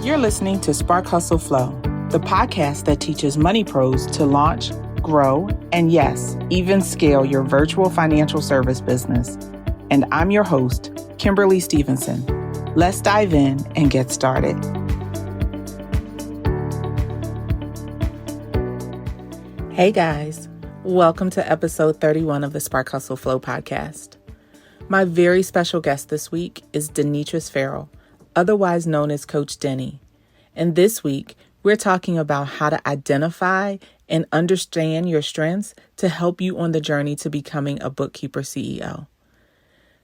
You're listening to Spark Hustle Flow, the podcast that teaches money pros to launch, grow, and yes, even scale your virtual financial service business. And I'm your host, Kimberly Stevenson. Let's dive in and get started. Hey guys, welcome to episode 31 of the Spark Hustle Flow podcast. My very special guest this week is Denitresse Ferrell, otherwise known as Coach Denny. And this week, we're talking about how to identify and understand your strengths to help you on the journey to becoming a bookkeeper CEO.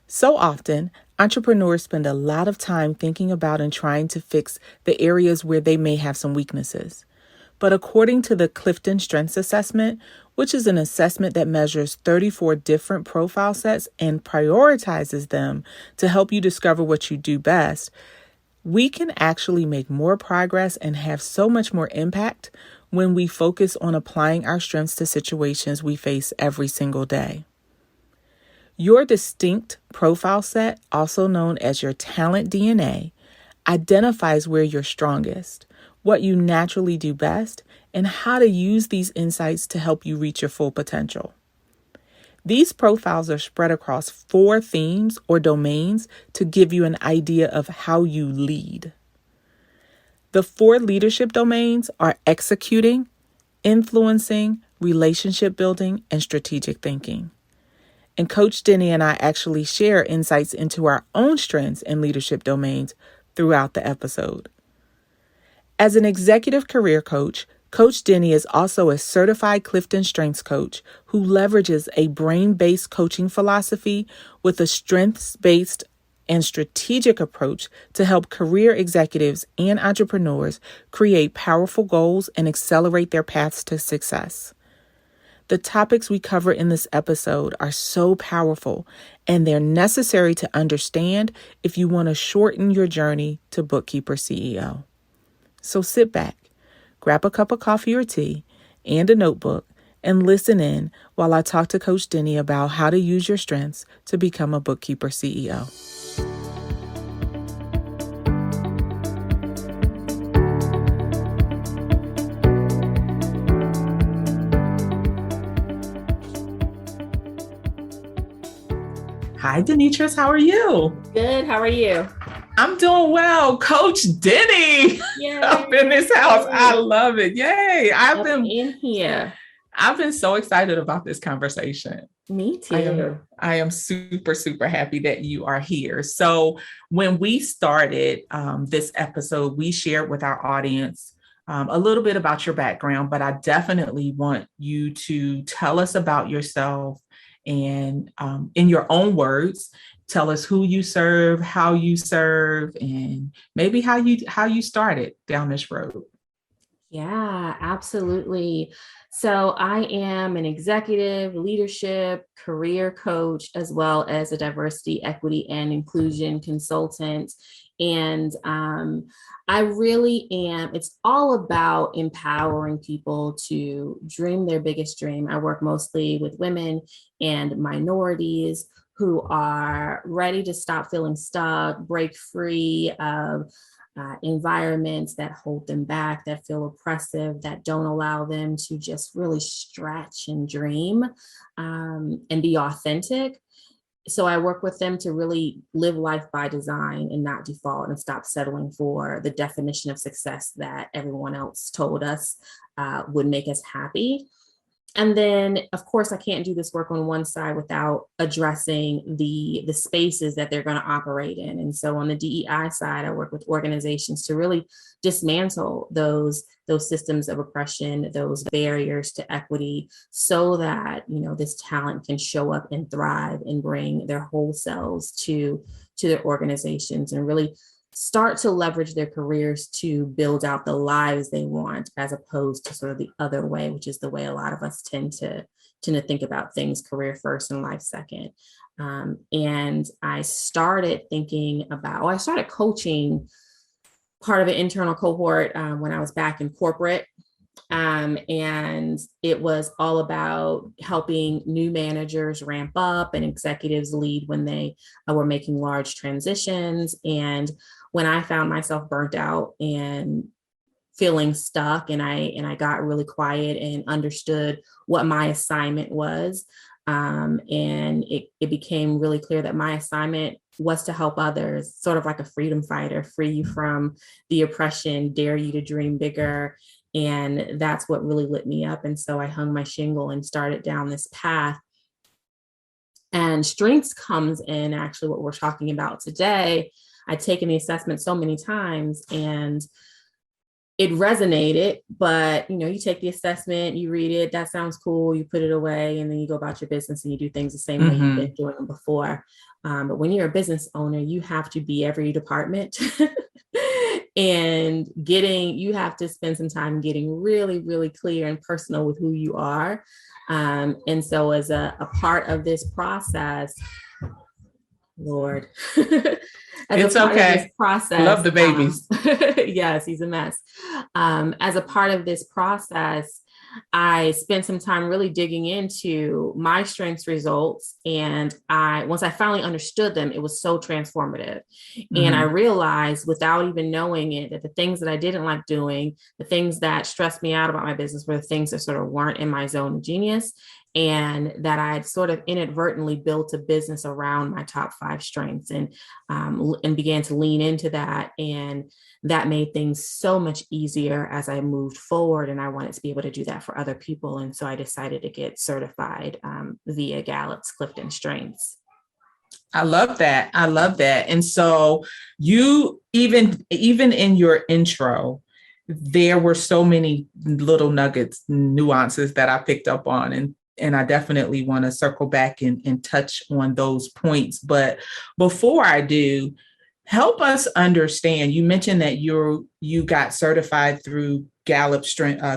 So often, entrepreneurs spend a lot of time thinking about and trying to fix the areas where they may have some weaknesses. But according to the Clifton Strengths Assessment, which is an assessment that measures 34 different profile sets and prioritizes them to help you discover what you do best, we can actually make more progress and have so much more impact when we focus on applying our strengths to situations we face every single day. Your distinct profile set, also known as your talent DNA, identifies where you're strongest, what you naturally do best, and how to use these insights to help you reach your full potential. These profiles are spread across 4 themes or domains to give you an idea of how you lead. The 4 leadership domains are executing, influencing, relationship building, and strategic thinking. And Coach Denny and I actually share insights into our own strengths and leadership domains throughout the episode. As an executive career coach, Coach Denny is also a certified Clifton Strengths coach who leverages a brain-based coaching philosophy with a strengths-based and strategic approach to help career executives and entrepreneurs create powerful goals and accelerate their paths to success. The topics we cover in this episode are so powerful, and they're necessary to understand if you want to shorten your journey to Bookkeeper CEO. So sit back, grab a cup of coffee or tea and a notebook, and listen in while I talk to Coach Denny about how to use your strengths to become a Bookkeeper CEO. Hi, Denitresse. How are you? Good. How are you? I'm doing well. Coach Denny up in this house. I love it. Yay. I've been so excited about this conversation. Me too. I am super, super happy that you are here. So when we started this episode, we shared with our audience a little bit about your background, but I definitely want you to tell us about yourself and in your own words, tell us who you serve, how you serve, and maybe how you started down this road. Yeah, absolutely. So I am an executive leadership career coach, as well as a diversity, equity, and inclusion consultant. And I really am, it's all about empowering people to dream their biggest dream. I work mostly with women and minorities who are ready to stop feeling stuck, break free of environments that hold them back, that feel oppressive, that don't allow them to just really stretch and dream and be authentic. So I work with them to really live life by design and not default, and stop settling for the definition of success that everyone else told us would make us happy. And then, of course, I can't do this work on one side without addressing the spaces that they're going to operate in. And so on the DEI side, I work with organizations to really dismantle those systems of oppression, those barriers to equity, so that, this talent can show up and thrive and bring their whole selves to their organizations and really start to leverage their careers to build out the lives they want, as opposed to sort of the other way, which is the way a lot of us tend to think about things: career first and life second. And I started I started coaching part of an internal cohort when I was back in corporate. And it was all about helping new managers ramp up and executives lead when they were making large transitions. And when I found myself burnt out and feeling stuck, and I got really quiet and understood what my assignment was, and it became really clear that my assignment was to help others, sort of like a freedom fighter, free you from the oppression, dare you to dream bigger. And that's what really lit me up. And so I hung my shingle and started down this path. And strengths comes in actually what we're talking about today. I'd taken the assessment so many times and it resonated, but you take the assessment, you read it, that sounds cool, you put it away, and then you go about your business and you do things the same way you've been doing them before. But when you're a business owner, you have to be every department and you have to spend some time getting really, really clear and personal with who you are. And so as a part of this process, Lord. It's okay. Process, love the babies. Yes, he's a mess. As a part of this process, I spent some time really digging into my strengths results. And once I finally understood them, it was so transformative. And I realized without even knowing it, that the things that I didn't like doing, the things that stressed me out about my business were the things that sort of weren't in my zone of genius. And that I'd sort of inadvertently built a business around my top 5 strengths and began to lean into that. And that made things so much easier as I moved forward. And I wanted to be able to do that for other people. And so I decided to get certified via Gallup's Clifton Strengths. I love that. And so you, even in your intro, there were so many little nuggets, nuances that I picked up on. And I definitely want to circle back and touch on those points. But before I do, help us understand, you mentioned that you got certified through Gallup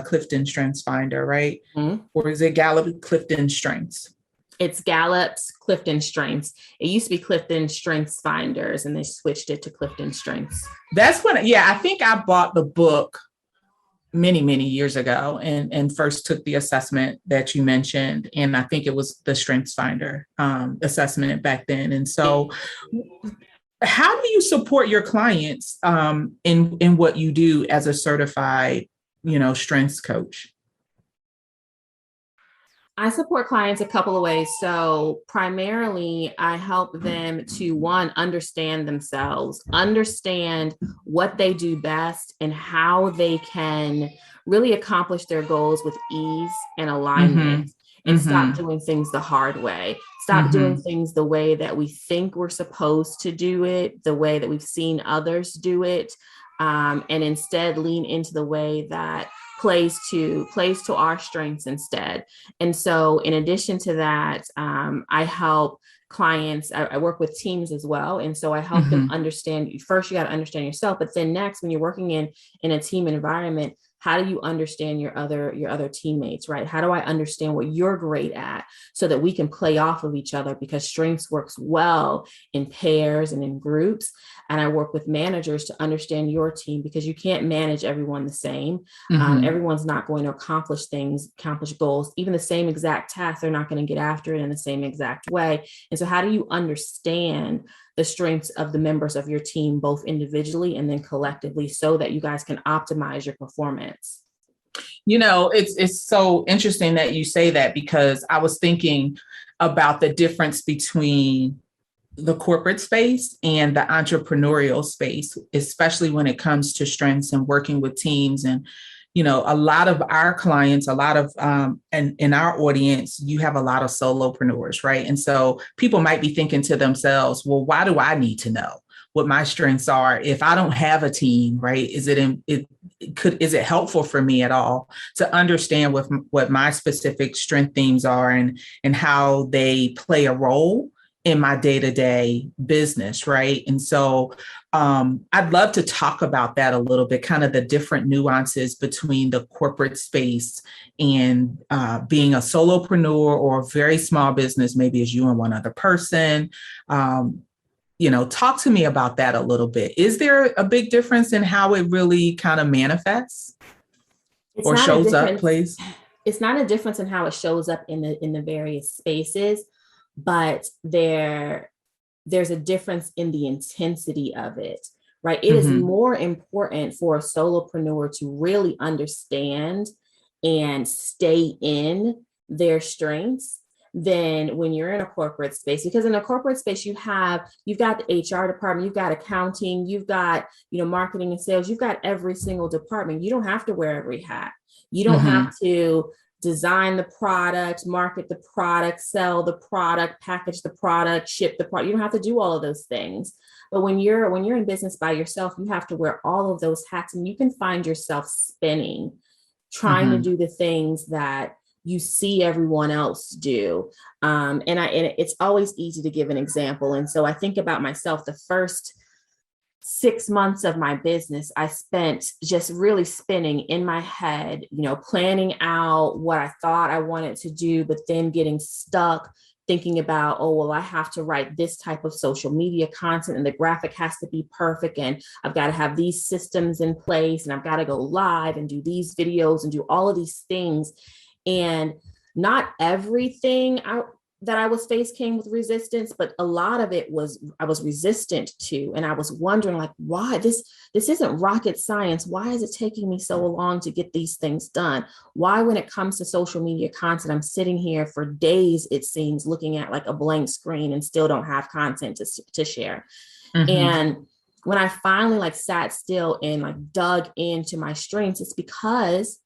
Clifton Strengths Finder, right? Mm-hmm. Or is it Gallup Clifton Strengths? It's Gallup's Clifton Strengths. It used to be Clifton Strengths Finders, and they switched it to Clifton Strengths. That's when, I think I bought the book many, many years ago and first took the assessment that you mentioned. And I think it was the Strengths Finder assessment back then. And so how do you support your clients in what you do as a certified, strengths coach? I support clients a couple of ways. So primarily, I help them to, one, understand themselves, understand what they do best and how they can really accomplish their goals with ease and alignment, and stop doing things the hard way. Stop doing things the way that we think we're supposed to do it, the way that we've seen others do it, and instead lean into the way that plays to our strengths instead. And so in addition to that, I help clients, I work with teams as well. And so I help them understand, first, you got to understand yourself, but then next, when you're working in a team environment, how do you understand your other teammates, right? How do I understand what you're great at so that we can play off of each other? Because strengths works well in pairs and in groups. And I work with managers to understand your team, because you can't manage everyone the same. Everyone's not going to accomplish goals, even the same exact task. They're not going to get after it in the same exact way. And so how do you understand the strengths of the members of your team, both individually and then collectively, so that you guys can optimize your performance? It's so interesting that you say that, because I was thinking about the difference between the corporate space and the entrepreneurial space, especially when it comes to strengths and working with teams. And a lot of our clients, and in our audience, you have a lot of solopreneurs, right? And so people might be thinking to themselves, well, why do I need to know what my strengths are if I don't have a team, right? Is it helpful for me at all to understand what my specific strength themes are and how they play a role in my day-to-day business, right? And so I'd love to talk about that a little bit, kind of the different nuances between the corporate space and being a solopreneur or a very small business, maybe as you and one other person. Talk to me about that a little bit. Is there a big difference in how it really kind of manifests? It's or not a shows up, difference. plays? It's not a difference in how it shows up in the various spaces, but there's a difference in the intensity of it, right? It is more important for a solopreneur to really understand and stay in their strengths than when you're in a corporate space. Because in a corporate space, you've got the HR department, you've got accounting, you've got, marketing and sales, you've got every single department. You don't have to wear every hat. You don't have to design the product, market the product, sell the product, package the product, ship the product. You don't have to do all of those things. But when you're in business by yourself, you have to wear all of those hats, and you can find yourself spinning, trying to do the things that you see everyone else do. And it's always easy to give an example. And so I think about myself, the first 6 months of my business, I spent just really spinning in my head, planning out what I thought I wanted to do, but then getting stuck thinking about, oh, well, I have to write this type of social media content and the graphic has to be perfect. And I've got to have these systems in place and I've got to go live and do these videos and do all of these things. And not everything that I was faced came with resistance, but a lot of it I was resistant to. And I was wondering, like, why this isn't rocket science. Why is it taking me so long to get these things done? Why, when it comes to social media content, I'm sitting here for days, it seems, looking at like a blank screen and still don't have content to share. And when I finally sat still and dug into my strengths, it's because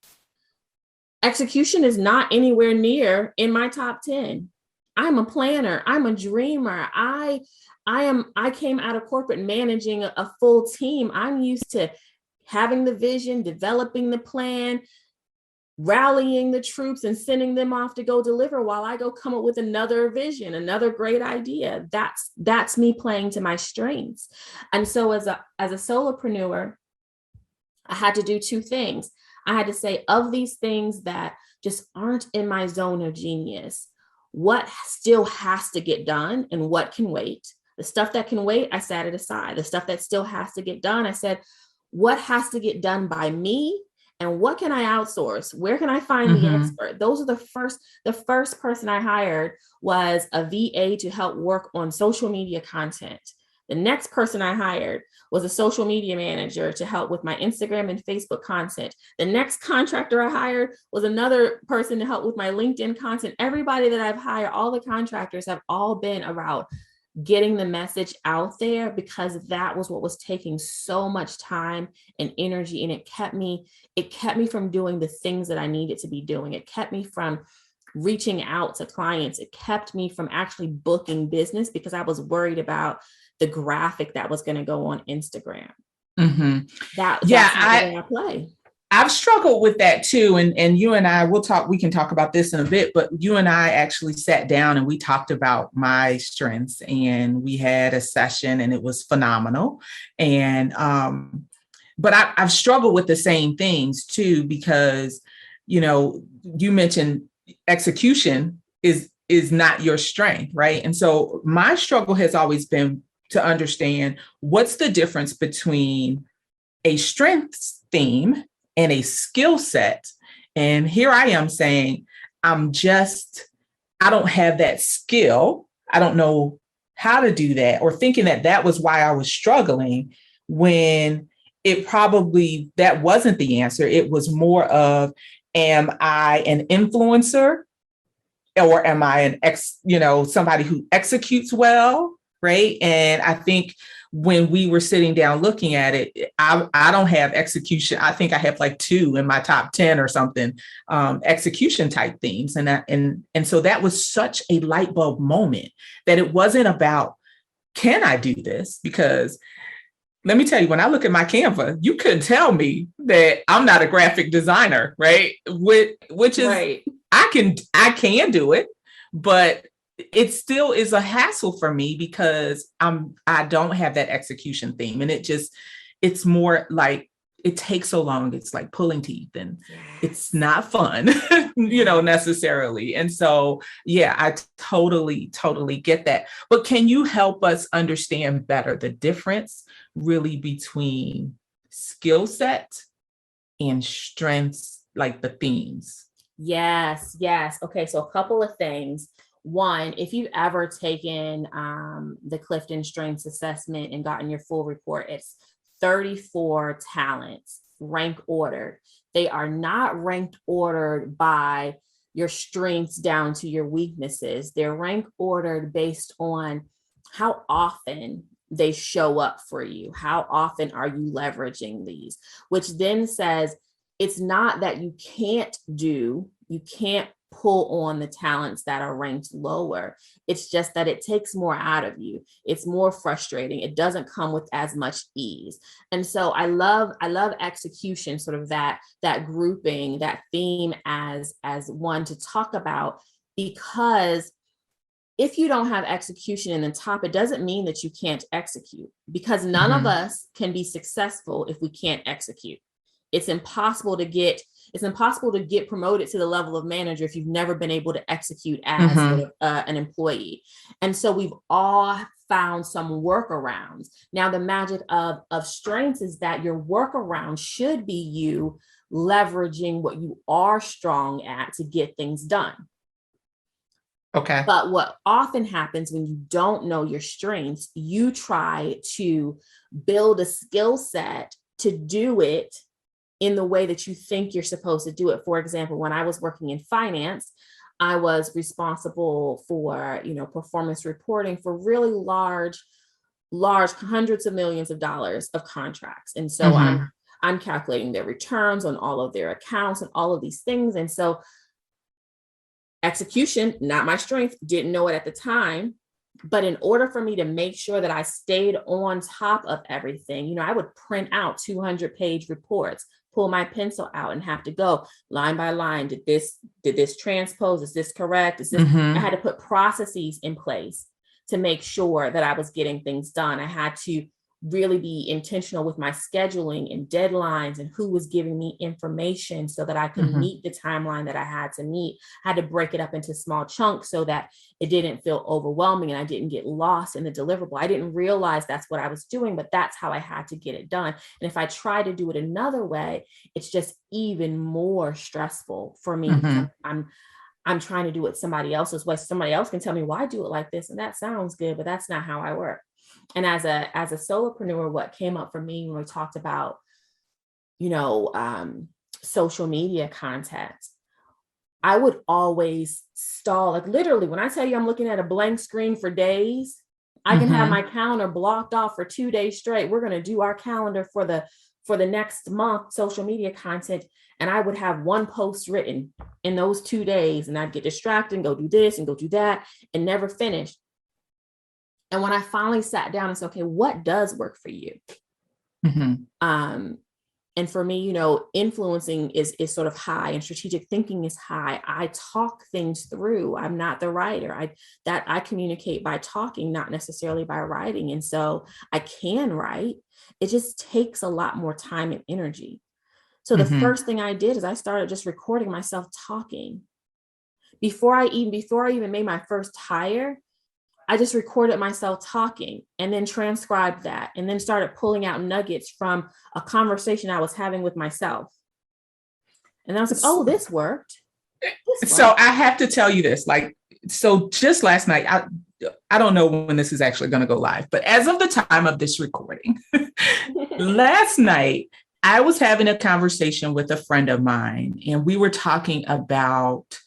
execution is not anywhere near in my top 10. I'm a planner. I'm a dreamer. I came out of corporate managing a full team. I'm used to having the vision, developing the plan, rallying the troops and sending them off to go deliver while I go come up with another vision, another great idea. That's me playing to my strengths. And so as a solopreneur, I had to do two things. I had to say, of these things that just aren't in my zone of genius, what still has to get done and what can wait? The stuff that can wait, I set it aside. The stuff that still has to get done, I said, what has to get done by me and what can I outsource? Where can I find the expert? Those are the first person I hired was a VA to help work on social media content. The next person I hired was a social media manager to help with my Instagram and Facebook content. The next contractor I hired was another person to help with my LinkedIn content. Everybody that I've hired, all the contractors have all been about getting the message out there, because that was what was taking so much time and energy. And it kept me from doing the things that I needed to be doing. It kept me from reaching out to clients. It kept me from actually booking business because I was worried about the graphic that was going to go on Instagram. That's the way I play. I've struggled with that too. And you and I, we can talk about this in a bit, but you and I actually sat down and we talked about my strengths and we had a session and it was phenomenal. And, but I've struggled with the same things too, because, you mentioned execution is not your strength, right? And so my struggle has always been to understand what's the difference between a strengths theme and a skill set. And here I am saying, I don't have that skill. I don't know how to do that, or thinking that was why I was struggling, when that wasn't the answer. It was more of, am I an influencer, or am I somebody who executes well? Right. And I think when we were sitting down looking at it, I don't have execution. I think I have 2 in my top 10 or something, execution type themes. And so that was such a light bulb moment, that it wasn't about, can I do this? Because let me tell you, when I look at my Canva, you couldn't tell me that I'm not a graphic designer, right? Which is, right. I can do it, but it still is a hassle for me because I don't have that execution theme. And it's more like, it takes so long. It's like pulling teeth, and it's not fun, necessarily. And so, yeah, I totally get that. But can you help us understand better the difference really between skill set and strengths like the themes? Yes. Okay. So a couple of things. One, if you've ever taken the Clifton Strengths Assessment and gotten your full report, it's 34 talents rank ordered. They are not ranked ordered by your strengths down to your weaknesses. They're rank ordered based on how often they show up for you. How often are you leveraging these? Which then says it's not that you can't pull on the talents that are ranked lower. It's just that it takes more out of you. It's more frustrating. It doesn't come with as much ease. And so I love execution, sort of that grouping, that theme as one to talk about, because if you don't have execution in the top, it doesn't mean that you can't execute, because none of us can be successful if we can't execute. It's impossible to get promoted to the level of manager if you've never been able to execute as sort of, an employee. And so we've all found some workarounds. Now, the magic of strengths is that your workaround should be you leveraging what you are strong at to get things done. Okay. But what often happens when you don't know your strengths, you try to build a skill set to do it in the way that you think you're supposed to do it. For example, when I was working in finance, I was responsible for, performance reporting for really large, hundreds of millions of dollars of contracts. And so I'm calculating their returns on all of their accounts and all of these things. And so execution, not my strength, didn't know it at the time. But in order for me to make sure that I stayed on top of everything, I would print out 200-page reports, pull my pencil out and have to go line by line. Did this transpose? Is this correct? Is this? I had to put processes in place to make sure that I was getting things done. I had to really be intentional with my scheduling and deadlines and who was giving me information so that I could meet the timeline that I had to meet. I had to break it up into small chunks so that it didn't feel overwhelming and I didn't get lost in the deliverable. I didn't realize that's what I was doing, but that's how I had to get it done. And if I try to do it another way, it's just even more stressful for me. I'm trying to do it somebody else's way. Somebody else can tell me, why do it like this? And that sounds good, but that's not how I work. And as a solopreneur, what came up for me when we talked about, social media content, I would always stall. Like literally, when I tell you I'm looking at a blank screen for days, I can have my calendar blocked off for 2 days straight. We're going to do our calendar for the next month, social media content. And I would have one post written in those 2 days, and I'd get distracted and go do this and go do that and never finish. And when I finally sat down and said, okay, what does work for you? And for me, influencing is sort of high and strategic thinking is high. I talk things through. I'm not the writer. I communicate by talking, not necessarily by writing. And so I can write. It just takes a lot more time and energy. So the first thing I did is I started just recording myself talking. Before I even made my first hire, I just recorded myself talking and then transcribed that and then started pulling out nuggets from a conversation I was having with myself. And I was like, oh, this worked. So I have to tell you this, so just last night, I don't know when this is actually going to go live, but as of the time of this recording, last night, I was having a conversation with a friend of mine, and we were talking about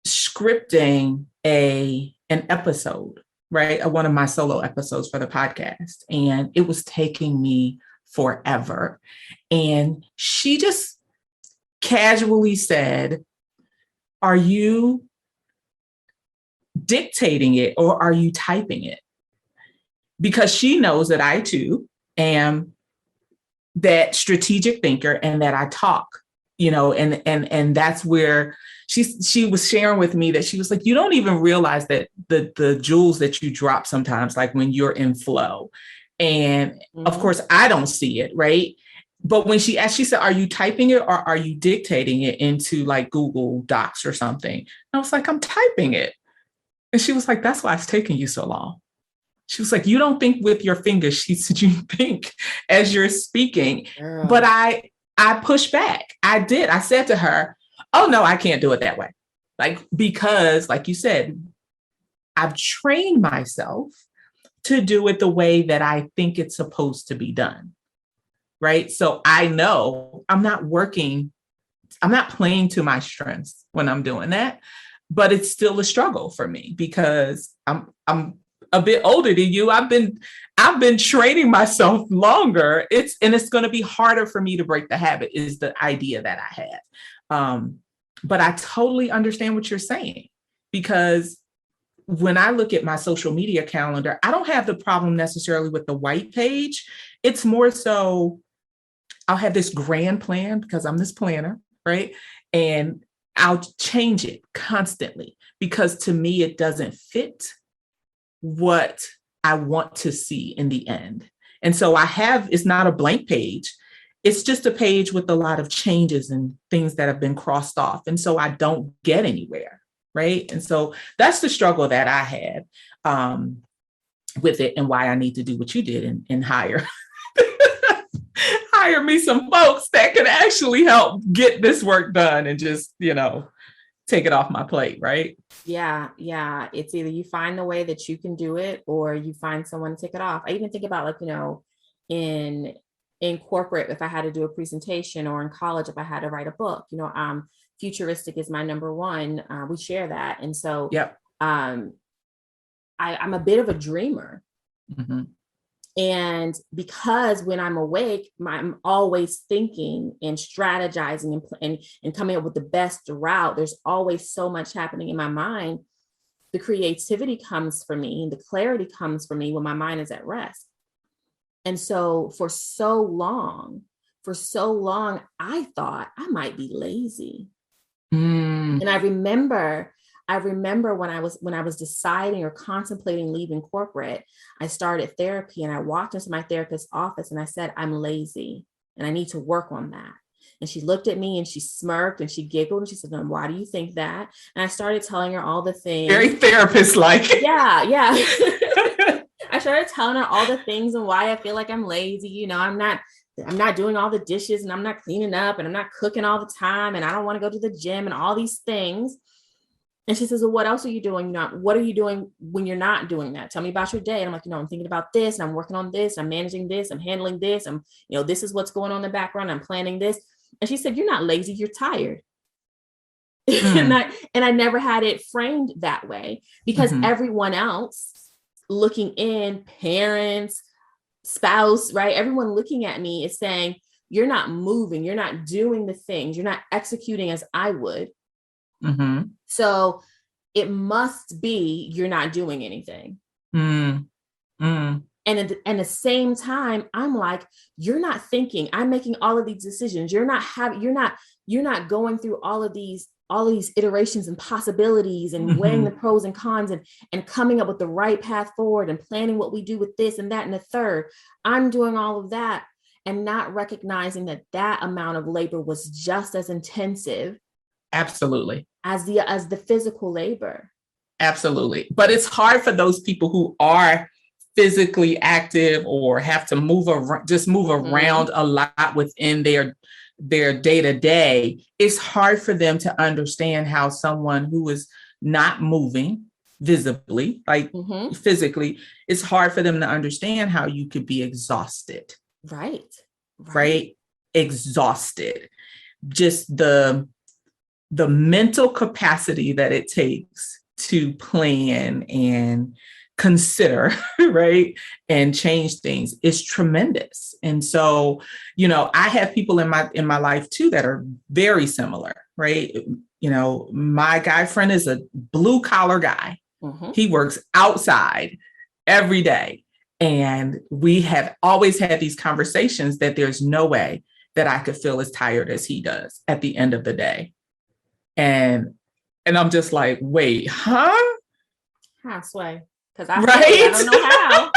scripting an episode, right? One of my solo episodes for the podcast. And it was taking me forever. And she just casually said, are you dictating it or are you typing it? Because she knows that I too am that strategic thinker and that I talk, and that's where she was sharing with me that she was like, you don't even realize that the jewels that you drop sometimes, like when you're in flow. And of course I don't see it. Right. But when she asked, she said, are you typing it or are you dictating it into like Google Docs or something? And I was like, I'm typing it. And she was like, that's why it's taking you so long. She was like, you don't think with your fingers. She said, you think as you're speaking. But I pushed back. I did. I said to her, oh no, I can't do it that way. Like, because like you said, I've trained myself to do it the way that I think it's supposed to be done. Right. So I know I'm not playing to my strengths when I'm doing that, but it's still a struggle for me because I'm a bit older than you. I've been training myself longer. It's going to be harder for me to break the habit is the idea that I had. But I totally understand what you're saying, because when I look at my social media calendar, I don't have the problem necessarily with the white page. It's more so I'll have this grand plan because I'm this planner, right? And I'll change it constantly because to me, it doesn't fit what I want to see in the end. And so it's not a blank page. It's just a page with a lot of changes and things that have been crossed off. And so I don't get anywhere, right? And so that's the struggle that I had with it, and why I need to do what you did and hire me some folks that can actually help get this work done and just, take it off my plate, right? Yeah. It's either you find the way that you can do it or you find someone to take it off. I even think about in corporate, if I had to do a presentation, or in college, if I had to write a book, futuristic is my number one. We share that. And so yep. I'm a bit of a dreamer. Mm-hmm. And because when I'm awake, I'm always thinking and strategizing and coming up with the best route. There's always so much happening in my mind. The creativity comes for me, and the clarity comes for me when my mind is at rest. And so for so long, I thought I might be lazy. And I remember when I was deciding or contemplating leaving corporate, I started therapy, and I walked into my therapist's office and I said, I'm lazy and I need to work on that. And she looked at me and she smirked and she giggled and she said, why do you think that? And I started telling her all the things. Very therapist-like. Yeah. I started telling her all the things and why I feel like I'm lazy. I'm not doing all the dishes, and I'm not cleaning up, and I'm not cooking all the time, and I don't want to go to the gym, and all these things. And she says, well, what else are you doing? What are you doing when you're not doing that? Tell me about your day. And I'm like, I'm thinking about this, and I'm working on this, I'm managing this, I'm handling this. This is what's going on in the background. I'm planning this. And she said, you're not lazy, you're tired. And I never had it framed that way, because everyone else looking in, parents, spouse, right? Everyone looking at me is saying, you're not moving, you're not doing the things, you're not executing as I would. Mm-hmm. So it must be you're not doing anything. And at the same time, I'm like, you're not thinking. I'm making all of these decisions. You're not going through all of these iterations and possibilities and weighing the pros and cons and coming up with the right path forward and planning what we do with this and that and the third. I'm doing all of that and not recognizing that amount of labor was just as intensive. Absolutely. As the physical labor. Absolutely. But it's hard for those people who are physically active or have to move around a lot within their day-to-day. It's hard for them to understand how someone who is not moving visibly, like physically, it's hard for them to understand how you could be exhausted. Right? Exhausted. Just the mental capacity that it takes to plan and consider, right, and change things is tremendous. And so, I have people in my life too that are very similar, right? My guy friend is a blue collar guy. He works outside every day. And we have always had these conversations that there's no way that I could feel as tired as he does at the end of the day. And I'm just like, wait, huh? How, Sway? Because I don't know how.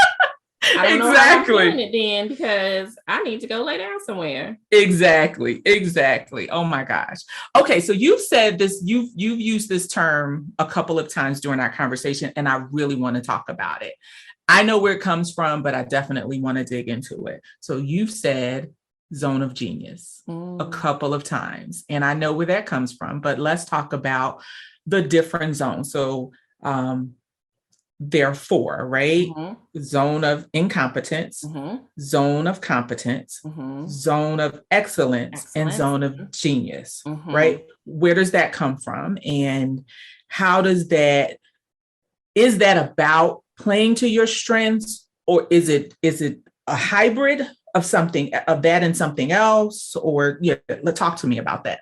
I don't know how I'm doing it then, because I need to go lay down somewhere. Exactly. Oh my gosh. Okay, so you've said this. You've used this term a couple of times during our conversation, and I really want to talk about it. I know where it comes from, but I definitely want to dig into it. So you've said zone of genius a Mm. couple of times. And I know where that comes from, but let's talk about the different zones. So there are four, right? Mm-hmm. Zone of incompetence, Mm-hmm. zone of competence, Mm-hmm. zone of excellence, and Excellence. zone of genius, Mm-hmm. right? Where does that come from? And how does that, is that about playing to your strengths, or is it a hybrid of something, of that and something else? Or yeah, talk to me about that.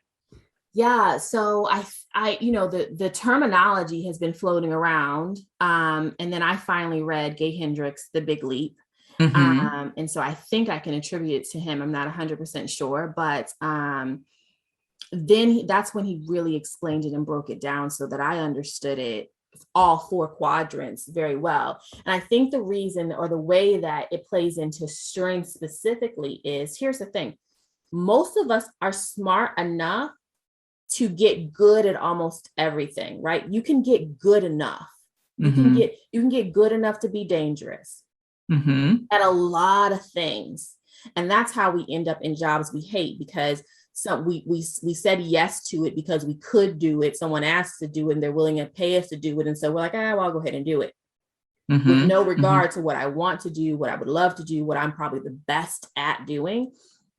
Yeah, so the terminology has been floating around, and then I finally read Gay Hendricks' The Big Leap, Mm-hmm. and so I think I can attribute it to him. I'm not 100% sure, but then that's when he really explained it and broke it down so that I understood it, all four quadrants, very well. And I think the reason, or the way that it plays into strength specifically, is, here's the thing: most of us are smart enough to get good at almost everything, right? You can get good enough. You Mm-hmm. can get good enough to be dangerous Mm-hmm. at a lot of things. And that's how we end up in jobs we hate, because we said yes to it because we could do it. Someone asked to do it and they're willing to pay us to do it. And so we're like, well, I'll go ahead and do it. Mm-hmm. With no regard to what I want to do, what I would love to do, what I'm probably the best at doing.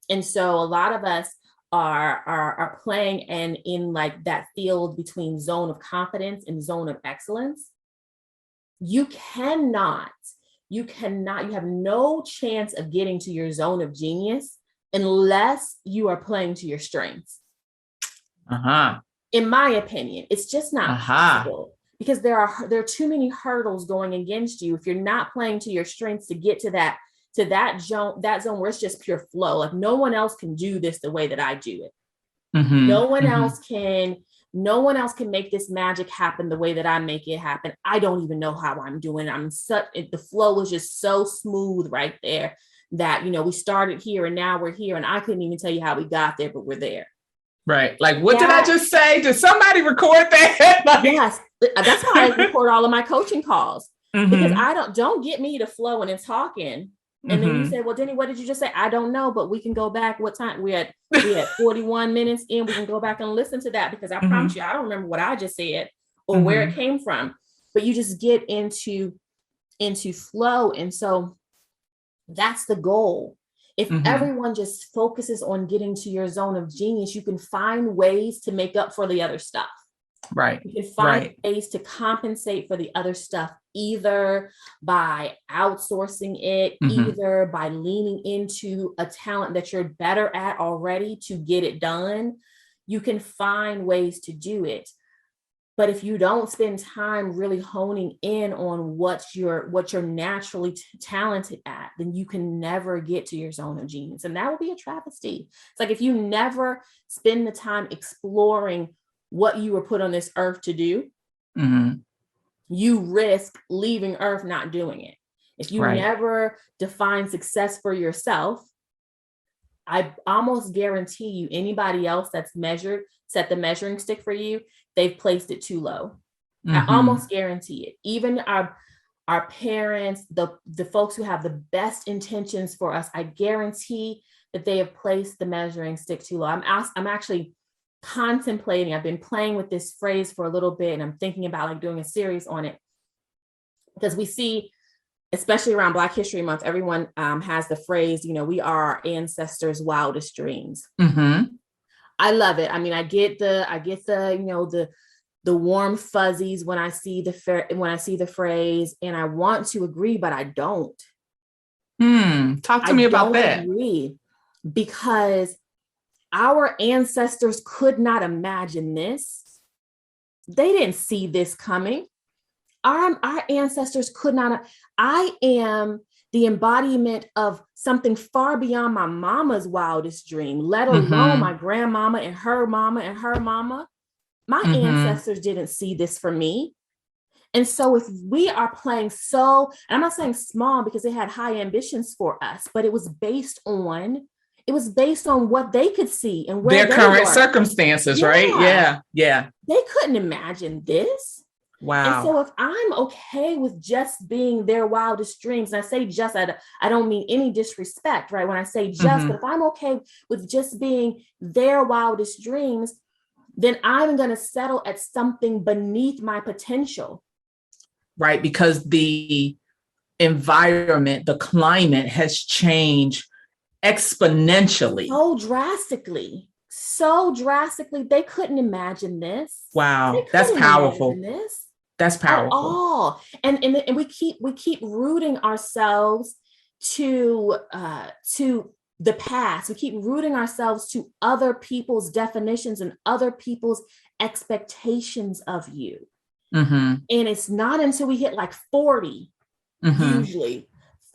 And so a lot of us are playing and in like that field between zone of confidence and zone of excellence. You have no chance of getting to your zone of genius unless you are playing to your strengths. Uh-huh. In my opinion, it's just not possible, because there are too many hurdles going against you if you're not playing to your strengths to get to that zone where it's just pure flow. Like, no one else can do this the way that I do it. Mm-hmm. No one else can make this magic happen the way that I make it happen. I don't even know how I'm doing. The flow is just so smooth right there that, we started here and now we're here, and I couldn't even tell you how we got there, but we're there. Right. Like, what did I just say? Did somebody record that? Yes. That's why I record all of my coaching calls, because I don't get me to flow and it's talking. And then you say, well, Denny, what did you just say? I don't know, but we can go back. What time? We had 41 minutes in. We can go back and listen to that, because I promise you, I don't remember what I just said or where it came from. But you just get into flow. And so that's the goal. If everyone just focuses on getting to your zone of genius, you can find ways to make up for the other stuff. Right. You can find ways to compensate for the other stuff, either by outsourcing it, either by leaning into a talent that you're better at already to get it done. You can find ways to do it. But if you don't spend time really honing in on what you're naturally talented at, then you can never get to your zone of genius. And that would be a travesty. It's like, if you never spend the time exploring what you were put on this earth to do, you risk leaving earth not doing it. If you never define success for yourself, I almost guarantee you, anybody else that's set the measuring stick for you, they've placed it too low. I almost guarantee it. Even our parents, the folks who have the best intentions for us, I guarantee that they have placed the measuring stick too low. I'm actually contemplating, I've been playing with this phrase for a little bit, and I'm thinking about like doing a series on it, because we see, especially around Black History Month, everyone has the phrase, we are our ancestors' wildest dreams. I love it. I mean, I get the warm fuzzies when I see the phrase, and I want to agree, but I don't. Talk to me about that. Agree, because our ancestors could not imagine this. They didn't see this coming. Our ancestors could not. I am the embodiment of something far beyond my mama's wildest dream, let alone my grandmama and her mama and her mama. My ancestors didn't see this for me. And so if we are playing and I'm not saying small because they had high ambitions for us, but it was based on what they could see and where their current circumstances, right? Yeah. They couldn't imagine this. And Wow. so if I'm okay with just being their wildest dreams, and I say just, I don't mean any disrespect, right? When I say just, but if I'm okay with just being their wildest dreams, then I'm going to settle at something beneath my potential. Right. Because the environment, the climate has changed exponentially. So drastically. They couldn't imagine this. Wow. That's powerful. This That's at powerful. all. And we keep rooting ourselves to the past. We keep rooting ourselves to other people's definitions and other people's expectations of you. And it's not until we hit like 40, usually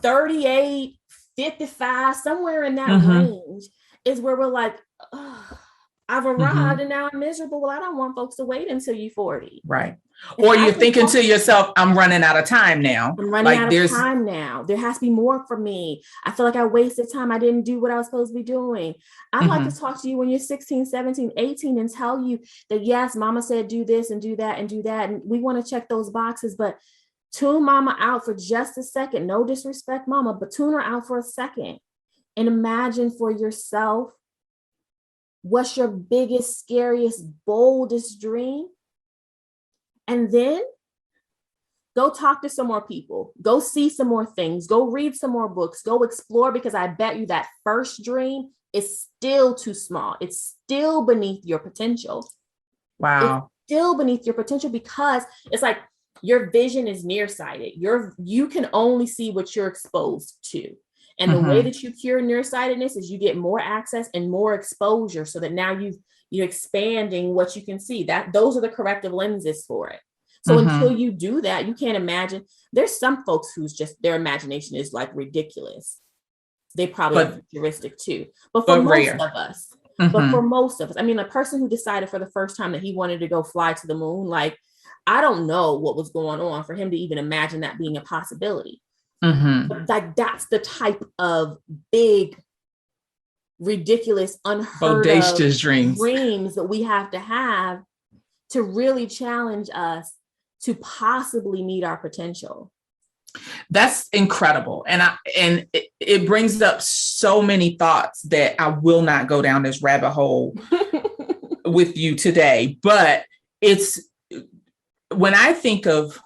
38, 55, somewhere in that range is where we're like, oh, I've arrived and now I'm miserable. Well, I don't want folks to wait until you're 40. Right. Or you're thinking to yourself, I'm running out of time now. I'm running out of time now. There has to be more for me. I feel like I wasted time. I didn't do what I was supposed to be doing. I'd like to talk to you when you're 16, 17, 18 and tell you that, yes, mama said do this and do that and do that. And we want to check those boxes, but tune mama out for just a second. No disrespect, mama, but tune her out for a second and imagine for yourself, what's your biggest, scariest, boldest dream? And then go talk to some more people, go see some more things, go read some more books, go explore, because I bet you that first dream is still too small. It's still beneath your potential. Wow. It's still beneath your potential because it's like your vision is nearsighted. You can only see what you're exposed to. And the way that you cure nearsightedness is you get more access and more exposure so that now you're expanding what you can see. Those are the corrective lenses for it. So until you do that, you can't imagine. There's some folks who's just, their imagination is like ridiculous. They probably are futuristic too. But for most of us, I mean, a person who decided for the first time that he wanted to go fly to the moon, like, I don't know what was going on for him to even imagine that being a possibility. Like, that's the type of big, ridiculous, unheard of dreams that we have to really challenge us to possibly meet our potential. That's incredible. And it brings up so many thoughts that I will not go down this rabbit hole with you today. But it's, when I think of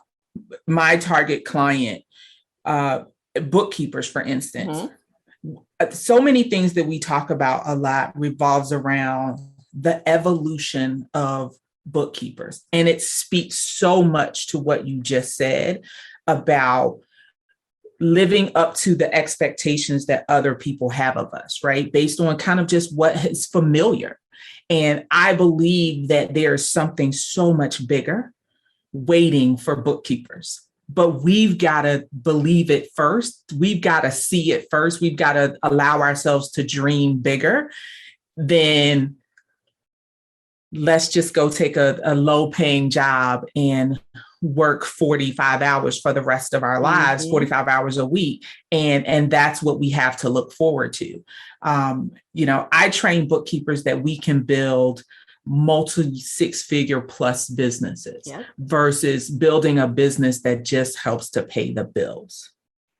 my target client, bookkeepers, for instance, so many things that we talk about a lot revolves around the evolution of bookkeepers. And it speaks so much to what you just said about living up to the expectations that other people have of us, right? Based on kind of just what is familiar. And I believe that there's something so much bigger waiting for bookkeepers. But we've got to believe it first. We've got to see it first. We've got to allow ourselves to dream bigger than let's just go take a low-paying job and work 45 hours for the rest of our lives, 45 hours a week. And that's what we have to look forward to. I train bookkeepers that we can build multi-six-figure plus businesses versus building a business that just helps to pay the bills,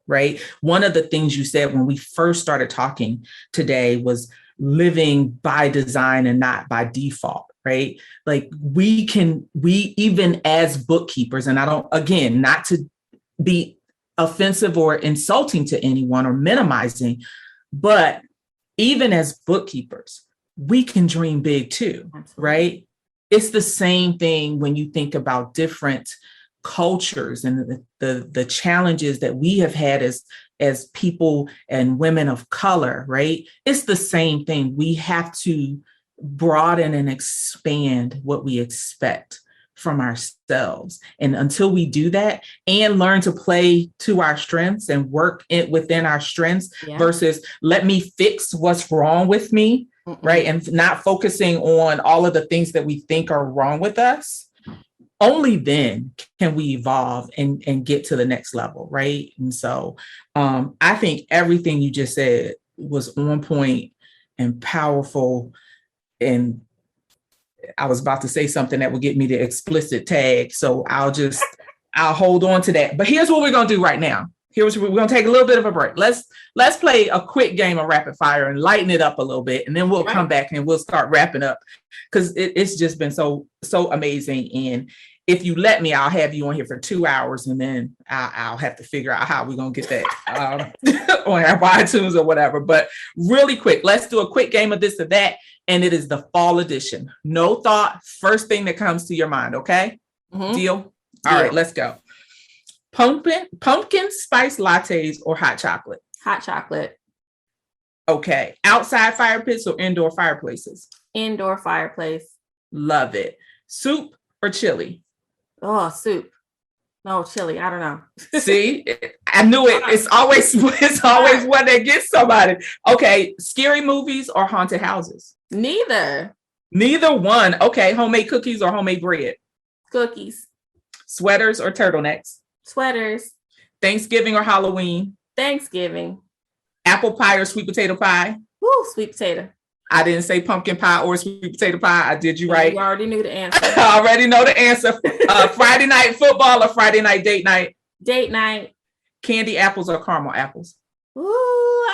right? One of the things you said when we first started talking today was living by design and not by default, right? Like we even as bookkeepers, and I don't, again, not to be offensive or insulting to anyone or minimizing, but even as bookkeepers, we can dream big too, right? It's the same thing when you think about different cultures and the challenges that we have had as people and women of color, right? It's the same thing. We have to broaden and expand what we expect from ourselves. And until we do that and learn to play to our strengths and work within our strengths versus let me fix what's wrong with me, right? And not focusing on all of the things that we think are wrong with us, only then can we evolve and get to the next level, right? And so I think everything you just said was on point and powerful. And I was about to say something that would get me the explicit tag. So I'll hold on to that. But here's what we're going to do right now. We're going to take a little bit of a break. Let's play a quick game of rapid fire and lighten it up a little bit. And then we'll come back and we'll start wrapping up, because it's just been so amazing. And if you let me, I'll have you on here for 2 hours, and then I'll have to figure out how we're going to get that on our iTunes or whatever. But really quick, let's do a quick game of this or that. And it is the fall edition. No thought. First thing that comes to your mind. Okay. Mm-hmm. Deal? All right, let's go. Pumpkin spice lattes or hot chocolate? Hot chocolate. Okay. Outside fire pits or indoor fireplaces? Indoor fireplace. Love it. Soup or chili? Oh, soup. No, chili. I don't know. See, I knew it. It's always one that gets somebody. Okay. Scary movies or haunted houses? Neither one. Okay. Homemade cookies or homemade bread? Cookies. Sweaters or turtlenecks? Sweaters. Thanksgiving or Halloween? Thanksgiving. Apple pie or sweet potato pie? Woo, sweet potato. I didn't say pumpkin pie or sweet potato pie. I did you right. You already knew the answer. I already know the answer. Friday night football or Friday night date night? Date night. Candy apples or caramel apples? Ooh,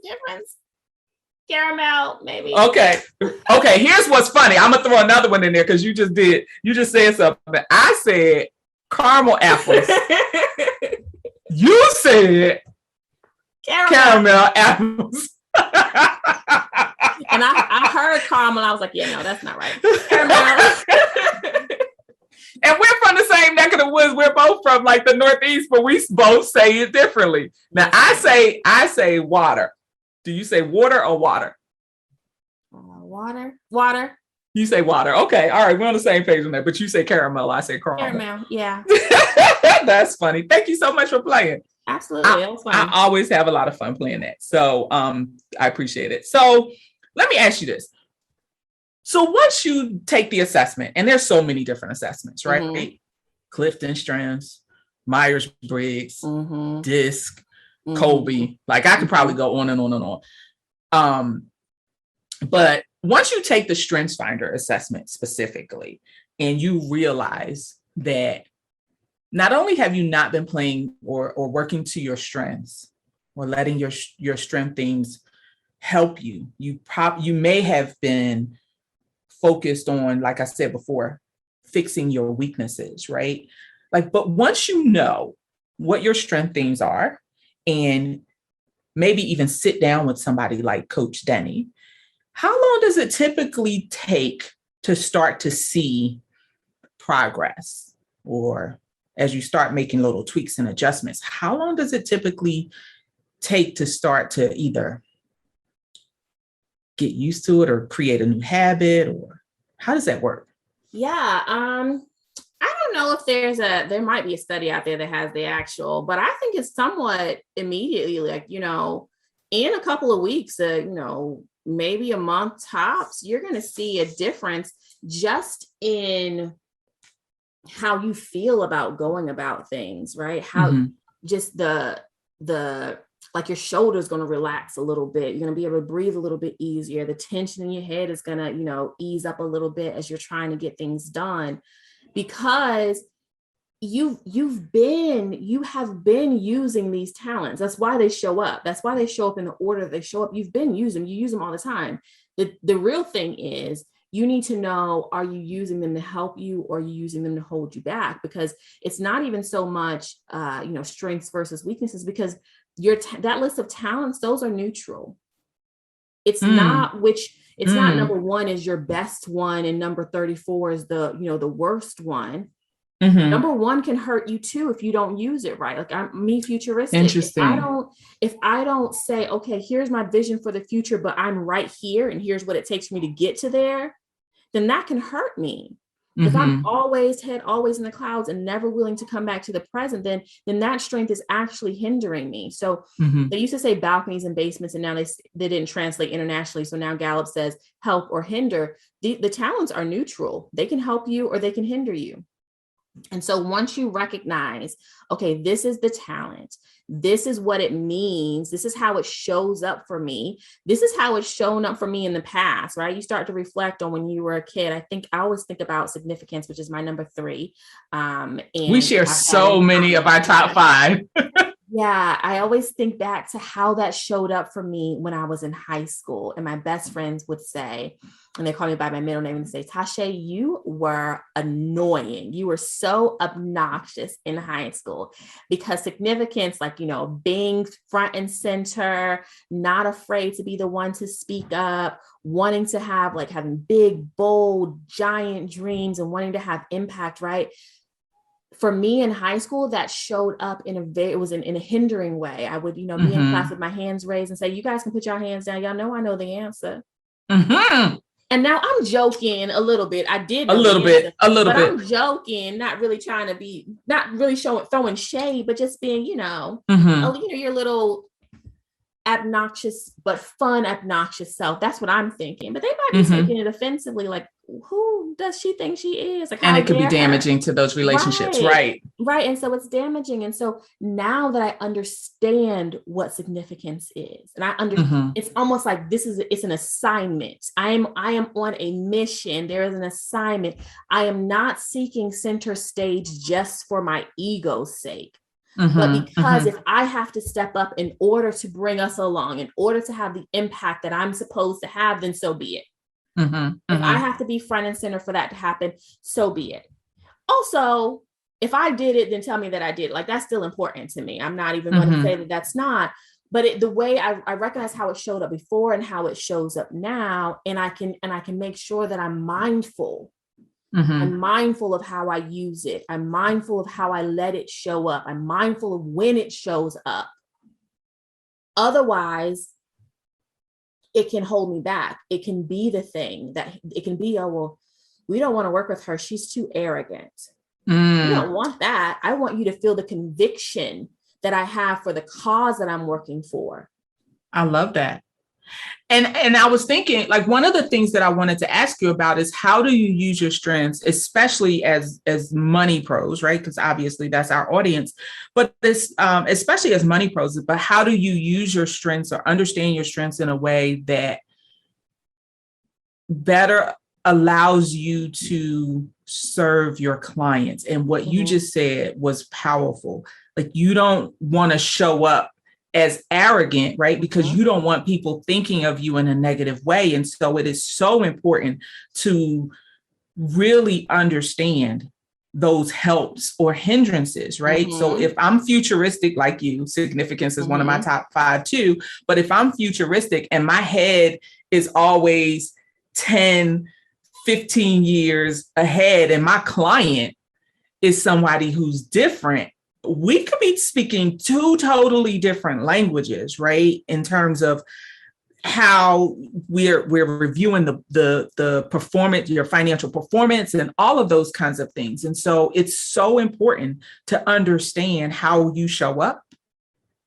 difference. Caramel, maybe. Okay. Here's what's funny. I'm gonna throw another one in there because you just said something. I said caramel apples. You said caramel apples. And I heard caramel. I was like, yeah, no, that's not right. Caramel. And we're from the same neck of the woods. We're both from like the Northeast, but we both say it differently. Now I say water. Do you say water or water? Water. You say water. Okay. All right. We're on the same page on that. But you say caramel. I say caramel. Caramel. Yeah. That's funny. Thank you so much for playing. Absolutely. That was fun. I always have a lot of fun playing that. So I appreciate it. So let me ask you this. So once you take the assessment, and there's so many different assessments, right? Mm-hmm. Clifton Strauss, Myers-Briggs, mm-hmm. DISC, mm-hmm. Colby. Like I could probably go on and on and on. But once you take the Strengths Finder assessment specifically, and you realize that not only have you not been playing or working to your strengths or letting your strength themes help you, you may have been focused on, like I said before, fixing your weaknesses, right? Like, but once you know what your strength themes are, and maybe even sit down with somebody like Coach Denny, how long does it typically take to start to see progress? Or as you start making little tweaks and adjustments, how long does it typically take to start to either get used to it or create a new habit? Or how does that work? Yeah. I don't know if there might be a study out there that has the actual, but I think it's somewhat immediately, like, in a couple of weeks, maybe a month tops, you're going to see a difference just in how you feel about going about things, right? How mm-hmm. just the like your shoulder's going to relax a little bit. You're going to be able to breathe a little bit easier. The tension in your head is going to, ease up a little bit as you're trying to get things done, because you have been using these talents. That's why they show up. That's why they show up in the order that they show up. You've been using them. You use them all the time. The real thing is, you need to know, are you using them to help you, or are you using them to hold you back? Because it's not even so much, strengths versus weaknesses, because that list of talents, those are neutral. It's not not number one is your best one and number 34 is the worst one. Mm-hmm. Number one can hurt you too if you don't use it right. Like I'm futuristic. Interesting. If I don't say, okay, here's my vision for the future, but I'm right here and here's what it takes for me to get to there, then that can hurt me. Mm-hmm. If I'm always in the clouds and never willing to come back to the present, then that strength is actually hindering me. So mm-hmm. they used to say balconies and basements, and now they didn't translate internationally. So now Gallup says help or hinder. The talents are neutral. They can help you or they can hinder you. And so once you recognize, okay, this is the talent, this is what it means, this is how it shows up for me, this is how it's shown up for me in the past, right? You start to reflect on when you were a kid. I always think about significance, which is my number 3. And we share so many of our top 5. Yeah, I always think back to how that showed up for me when I was in high school. And my best friends would say, and they call me by my middle name and say, Tasha, you were annoying. You were so obnoxious in high school, because significance, like, being front and center, not afraid to be the one to speak up, wanting to have, like, having big, bold, giant dreams and wanting to have impact, right? For me in high school, that showed up in a hindering way. I would, be in class with my hands raised and say, you guys can put your hands down. Y'all know I know the answer. Mm-hmm. And now I'm joking a little bit. I did know a little bit. I'm joking, not really trying to be, not really throwing shade, but just being, your little obnoxious but fun obnoxious self. That's what I'm thinking. But they might be taking it offensively, like, who does she think she is? Like, and it could be damaging to those relationships, right? And so it's damaging. And so now that I understand what significance is, and I understand, it's almost like it's an assignment. I am on a mission. There is an assignment. I am not seeking center stage just for my ego's sake. But because if I have to step up in order to bring us along, in order to have the impact that I'm supposed to have, then so be it. If I have to be front and center for that to happen, so be it. Also, if I did it, then tell me that I did it. Like, that's still important to me. I'm not even going to say that that's not. But the way I recognize how it showed up before and how it shows up now, and I can make sure that I'm mindful. I'm mindful of how I use it. I'm mindful of how I let it show up. I'm mindful of when it shows up. Otherwise, it can hold me back. It can be the thing that it can be, oh, well, we don't want to work with her. She's too arrogant. You don't want that. I want you to feel the conviction that I have for the cause that I'm working for. I love that. And I was thinking, like, one of the things that I wanted to ask you about is, how do you use your strengths, especially as money pros, right? Because obviously that's our audience, but this, especially as money pros, but how do you use your strengths or understand your strengths in a way that better allows you to serve your clients? And what you just said was powerful. Like, you don't want to show up as arrogant, right? Because you don't want people thinking of you in a negative way. And so it is so important to really understand those helps or hindrances, right? So if I'm futuristic like you, significance is one of my top 5 too. But if I'm futuristic and my head is always 10, 15 years ahead, and my client is somebody who's different, we could be speaking 2 totally different languages, right? In terms of how we're reviewing the performance, your financial performance, and all of those kinds of things. And so it's so important to understand how you show up,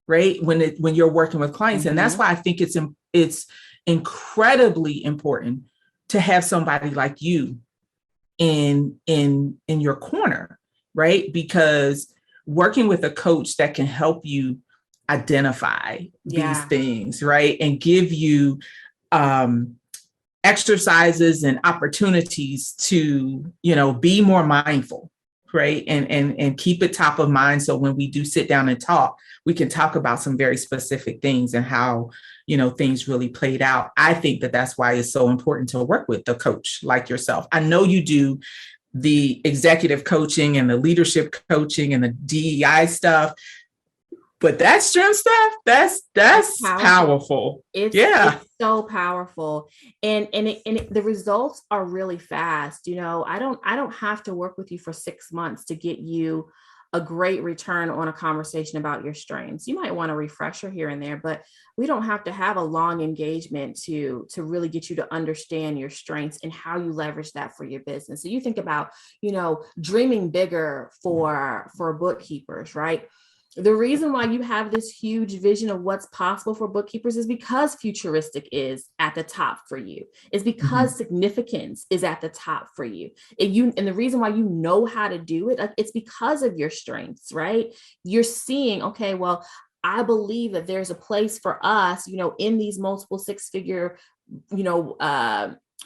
right? When you're working with clients. And that's why I think it's incredibly important to have somebody like you in your corner, right? Because working with a coach that can help you identify these things, right? And give you exercises and opportunities to, be more mindful, right? And keep it top of mind. So when we do sit down and talk, we can talk about some very specific things and how, things really played out. I think that that's why it's so important to work with a coach like yourself. I know you do the executive coaching and the leadership coaching and the DEI stuff, but that strength stuff, that's powerful. It's so powerful. And the results are really fast. I don't have to work with you for 6 months to get you a great return on a conversation about your strengths. You might want a refresher here and there, but we don't have to have a long engagement to really get you to understand your strengths and how you leverage that for your business. So you think about, dreaming bigger for bookkeepers, right? The reason why you have this huge vision of what's possible for bookkeepers is because futuristic is at the top for you. It's because significance is at the top for you. And the reason why you know how to do it, like, it's because of your strengths, right? You're seeing, okay, well, I believe that there's a place for us, in these multiple six-figure,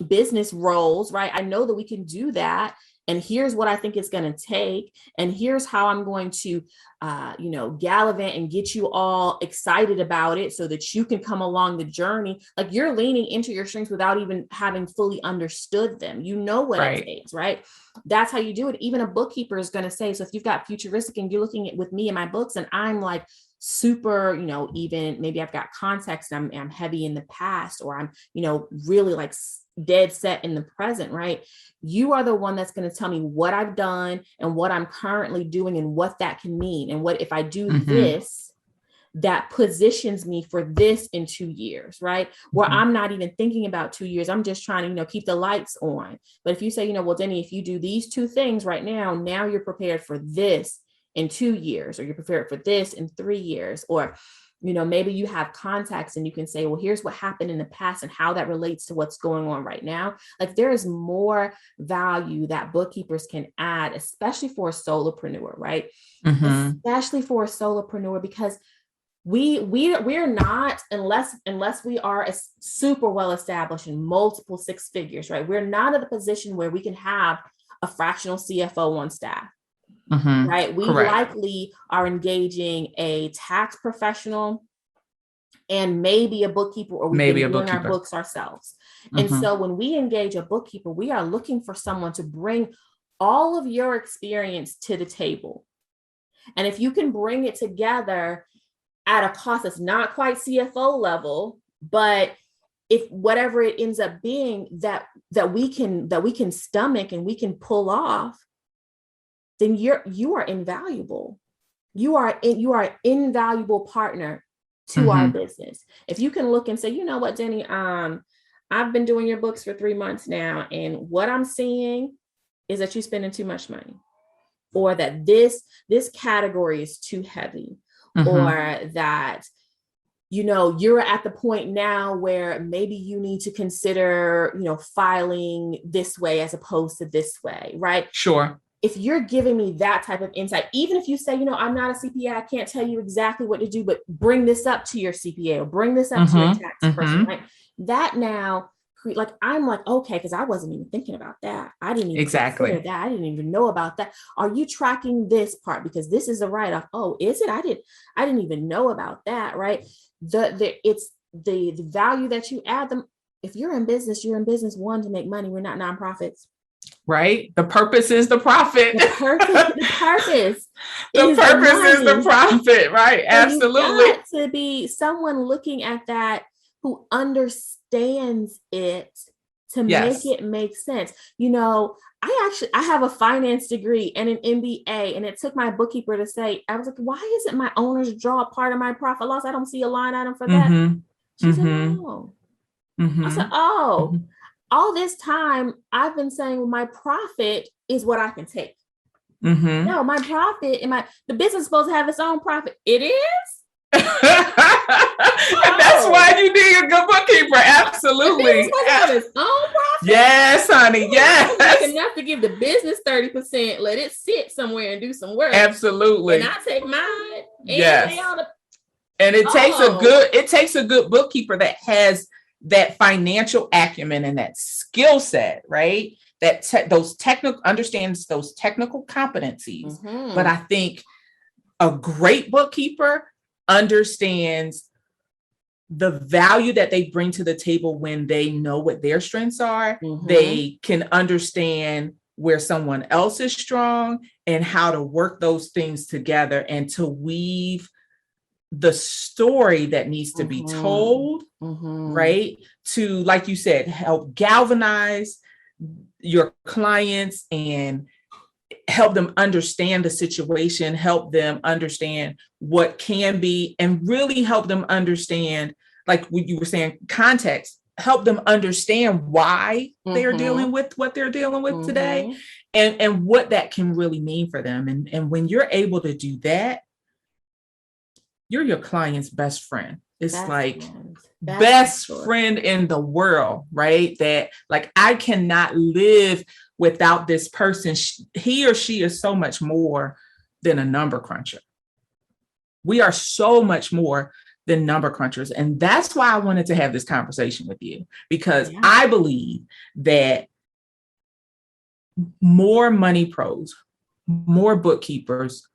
business roles, right? I know that we can do that. And here's what I think it's going to take. And here's how I'm going to, gallivant and get you all excited about it so that you can come along the journey. Like, you're leaning into your strengths without even having fully understood them. You know what it takes, right? That's how you do it. Even a bookkeeper is going to say, so if you've got futuristic and you're looking at with me in my books and I'm like super, even maybe I've got context and I'm heavy in the past, or I'm, really like dead set in the present, right? You are the one that's going to tell me what I've done and what I'm currently doing and what that can mean. And what if I do this, that positions me for this in 2 years, right? Where I'm not even thinking about 2 years. I'm just trying to, keep the lights on. But if you say, well, Denny, if you do these two things right now you're prepared for this in 2 years, or you're prepared for this in 3 years, or maybe you have contacts and you can say, well, here's what happened in the past and how that relates to what's going on right now. Like, there is more value that bookkeepers can add, especially for a solopreneur, right? Especially for a solopreneur, because we're not, unless we are super well established in multiple six figures, right? We're not in a position where we can have a fractional CFO on staff. Right. We likely are engaging a tax professional and maybe a bookkeeper, or we've been doing our books ourselves. And so when we engage a bookkeeper, we are looking for someone to bring all of your experience to the table. And if you can bring it together at a cost that's not quite CFO level, but if whatever it ends up being that we can stomach and we can pull off, then you are invaluable. You are an invaluable partner to our business. If you can look and say, you know what, Denny, I've been doing your books for 3 months now, and what I'm seeing is that you're spending too much money, or that this category is too heavy, or that you're at the point now where maybe you need to consider, filing this way as opposed to this way, right? Sure. If you're giving me that type of insight, even if you say, I'm not a CPA, I can't tell you exactly what to do, but bring this up to your CPA or bring this up to your tax person, right? That now, like, I'm like, okay, because I wasn't even thinking about that. I didn't even consider that. I didn't even know about that. Are you tracking this part? Because this is a write-off. Oh, is it? I didn't even know about that, right? It's the value that you add them. If you're in business, one, to make money. We're not nonprofits. Right? The purpose is the profit. The purpose is the profit, right? So absolutely. You've got to be someone looking at that who understands it to make it make sense. I have a finance degree and an MBA, and it took my bookkeeper to say, I was like, why isn't my owner's draw part of my profit loss? I don't see a line item for that. She said, no. I said, oh. All this time I've been saying, well, my profit is what I can take. No, my profit and the business is supposed to have its own profit. It is. And that's why you need a good bookkeeper. Absolutely. It's supposed to have its own profit. Yes, honey. Yes. Make enough to give the business 30%. Let it sit somewhere and do some work. Absolutely. And I take mine. And it takes a good bookkeeper that has that financial acumen and that skill set, right? That understands those technical competencies. But I think a great bookkeeper understands the value that they bring to the table when they know what their strengths are. They can understand where someone else is strong and how to work those things together and to weave the story that needs to be told, right? To, like you said, help galvanize your clients and help them understand the situation, help them understand what can be, and really help them understand, like what you were saying, context, help them understand why they're dealing with what they're dealing with today and what that can really mean for them. And when you're able to do that, you're your client's best friend. It's Best like friend. best friend in the world, right? That like, I cannot live without this person. He or she is so much more than a number cruncher. We are so much more than number crunchers. And that's why I wanted to have this conversation with you, because I believe that more money pros, more bookkeepers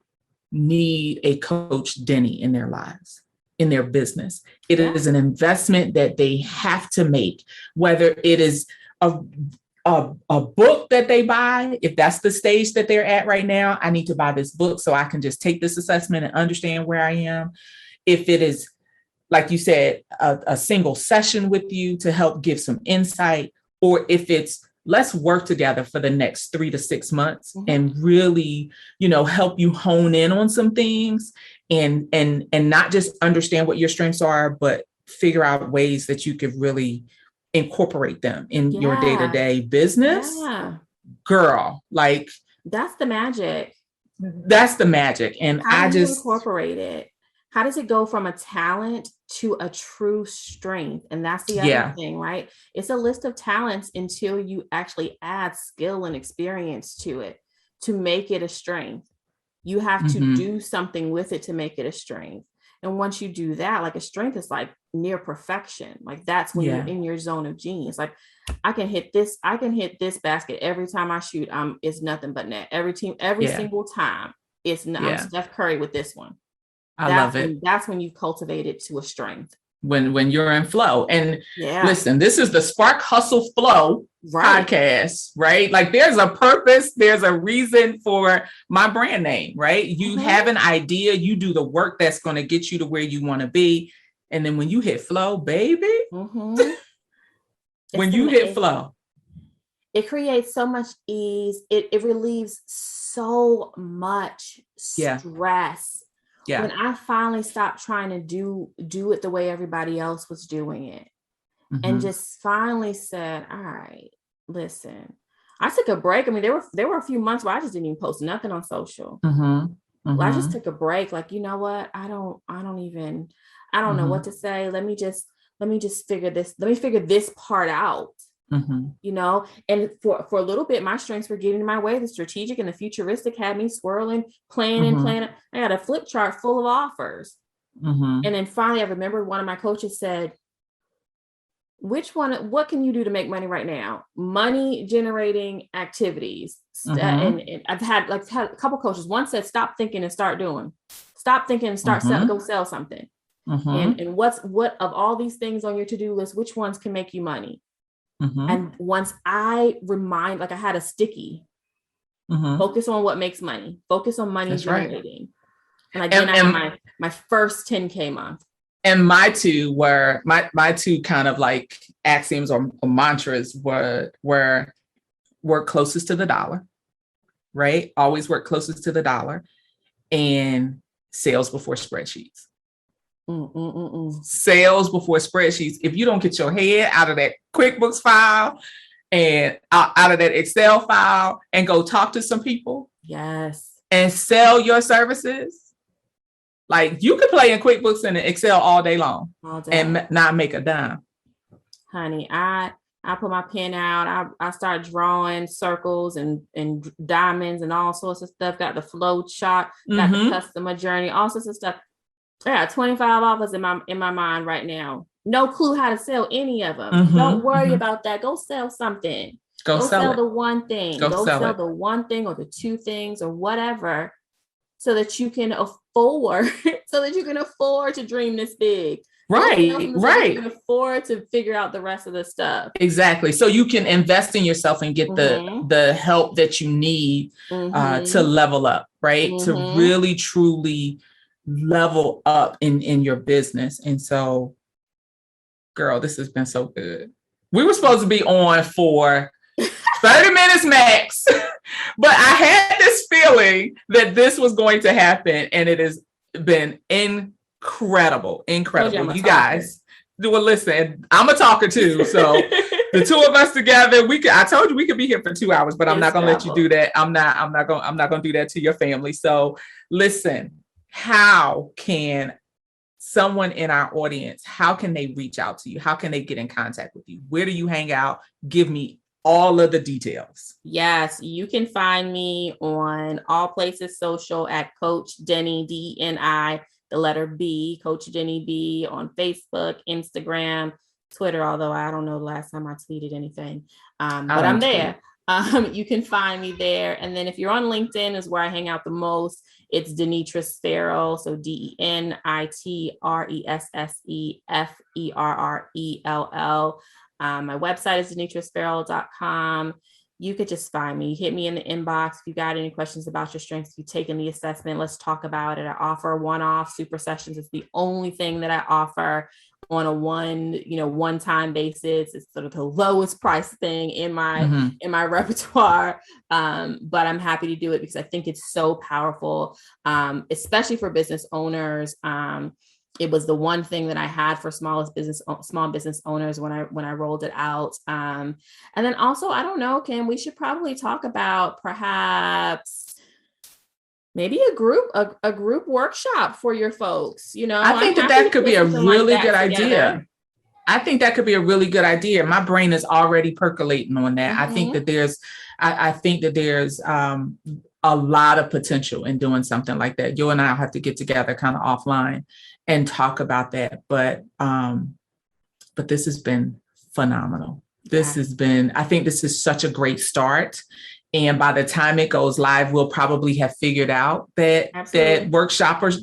need a Coach Denny in their lives, in their business. It is an investment that they have to make, whether it is a book that they buy. If that's the stage that they're at right now, I need to buy this book so I can just take this assessment and understand where I am. If it is, like you said, a single session with you to help give some insight, or if it's, let's work together for the next 3 to 6 months and really, help you hone in on some things and not just understand what your strengths are, but figure out ways that you could really incorporate them in your day-to-day business. Girl, like, that's the magic. And how do you incorporate it? How does it go from a talent to a true strength? And that's the other thing, right? It's a list of talents until you actually add skill and experience to it to make it a strength. You have to do something with it to make it a strength. And once you do that, like, a strength is like near perfection. Like, that's when you're in your zone of genius. Like, I can hit this basket every time I shoot. It's nothing but net. Every single time. I'm Steph Curry with this one. I love it. That's when you've cultivated to a strength. When you're in flow. And listen, this is the Spark Hustle Flow podcast, right? Like, there's a purpose, there's a reason for my brand name, right? You have an idea, you do the work that's going to get you to where you want to be. And then when you hit flow, baby, when you hit flow, it creates so much ease. It relieves so much stress. Yeah. When I finally stopped trying to do it the way everybody else was doing it, and just finally said, all right, listen, I took a break. I mean, there were a few months where I just didn't even post nothing on social. Well, I just took a break. Like, you know what? I don't know what to say. Let me just figure this. Let me figure this part out. And for a little bit, my strengths were getting in my way. The strategic and the futuristic had me swirling, planning. I got a flip chart full of offers. And then finally, I remember one of my coaches said, what can you do to make money right now? Money generating activities. And I've had a couple coaches. One said, stop thinking and start doing. Stop thinking and start go sell something. And what of all these things on your to-do list, which ones can make you money? And once I I had a sticky, focus on what makes money, focus on money generating. Right. And I had my first 10K month. And my two kind of like axioms or mantras were work closest to the dollar, right? Always work closest to the dollar, and sales before spreadsheets. Sales before spreadsheets. If you don't get your head out of that QuickBooks file and out of that Excel file and go talk to some people, and sell your services, like, you could play in QuickBooks and Excel all day long and not make a dime. Honey, I put my pen out. I start drawing circles and diamonds and all sorts of stuff. Got the flow chart, got the customer journey, all sorts of stuff. I got 25 offers in my mind right now. No clue how to sell any of them. Don't worry about that. Go sell something. Go sell the one thing. Go sell the one thing or the two things or whatever, so that you can afford to dream this big. Right. You can afford to figure out the rest of the stuff. Exactly. So you can invest in yourself and get the help that you need to level up, right? To really, truly level up in your business. And so, girl, this has been so good. We were supposed to be on for 30 minutes max, but I had this feeling that this was going to happen, and it has been incredible. You guys, well, listen, I'm a talker too, so the two of us together, I told you we could be here for 2 hours, but I'm not going to let you do that. I'm not going to do that to your family. So listen, how can someone in our audience, how can they reach out to you? How can they get in contact with you? Where do you hang out? Give me all of the details. Yes, you can find me on all places social at Coach Denny, DENI, the letter B, Coach Denny B, on Facebook, Instagram, Twitter, although I don't know the last time I tweeted anything, but I'm there. You can find me there. And then if you're on LinkedIn is where I hang out the most. It's Denitresse Ferrell. So DENITRESSEFERRELL. My website is denitresseferrell.com. You could just find me, hit me in the inbox. If you got any questions about your strengths, if you've taken the assessment, let's talk about it. I offer one-off super sessions. It's the only thing that I offer on a one-time basis. It's sort of the lowest price thing in my repertoire. But I'm happy to do it because I think it's so powerful, especially for business owners. It was the one thing that I had for small business owners when I rolled it out. And then also, I don't know, Kim, we should probably talk about perhaps maybe a group workshop for your folks. I think that could be a really good idea. I think that could be a really good idea. My brain is already percolating on that. Mm-hmm. I think that there's a lot of potential in doing something like that. You and I will have to get together kind of offline and talk about that. But this has been phenomenal. I think this is such a great start. And by the time it goes live, we'll probably have figured out that workshoppers,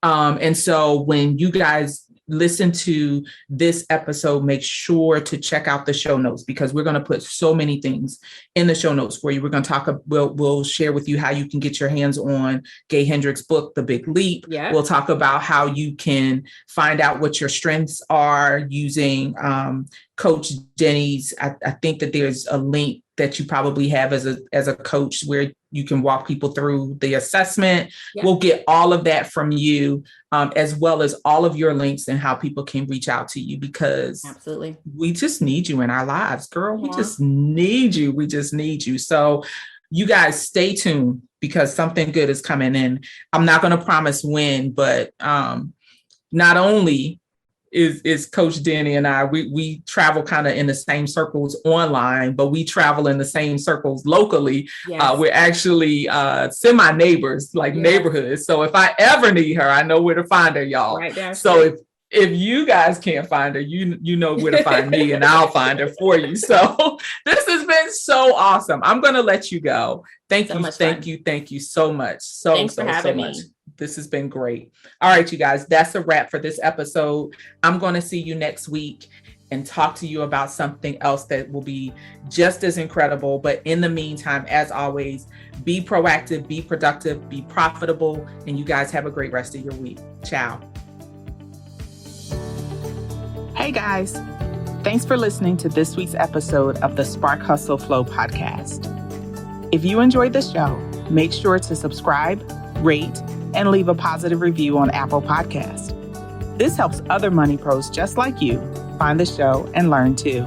and so when you guys listen to this episode, make sure to check out the show notes, because we're going to put so many things in the show notes for you. We're going to we'll share with you how you can get your hands on Gay Hendricks' book, The Big Leap. Yeah. We'll talk about how you can find out what your strengths are using Coach Denny's. I think that there's a link that you probably have as a coach where you can walk people through the assessment. Yep. We'll get all of that from you, as well as all of your links and how people can reach out to you, because absolutely, we just need you in our lives, girl. Yeah. We just need you. We just need you. So you guys stay tuned, because something good is coming in. I'm not going to promise when, but not only is Coach Denny and I, we travel kind of in the same circles online, but we travel in the same circles locally. Yes. We're actually semi-neighbors, like neighborhoods. So if I ever need her, I know where to find her, y'all. Right there. So if you guys can't find her, you know where to find me, and I'll find her for you. So this has been so awesome. I'm going to let you go. Thank you so much. Thanks for having me. This has been great. All right, you guys, that's a wrap for this episode. I'm going to see you next week and talk to you about something else that will be just as incredible. But in the meantime, as always, be proactive, be productive, be profitable, and you guys have a great rest of your week. Ciao. Hey guys, thanks for listening to this week's episode of the Spark Hustle Flow podcast. If you enjoyed the show, make sure to subscribe, rate, and leave a positive review on Apple Podcasts. This helps other money pros just like you find the show and learn too.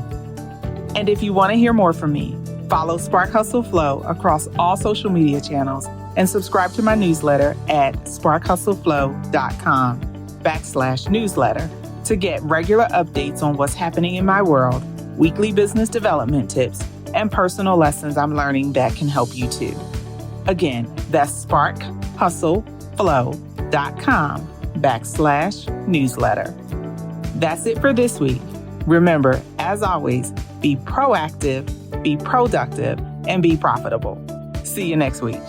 And if you want to hear more from me, follow Spark Hustle Flow across all social media channels and subscribe to my newsletter at sparkhustleflow.com/newsletter to get regular updates on what's happening in my world, weekly business development tips, and personal lessons I'm learning that can help you too. Again, that's sparkhustleflow.com/newsletter. That's it for this week. Remember, as always, be proactive, be productive, and be profitable. See you next week.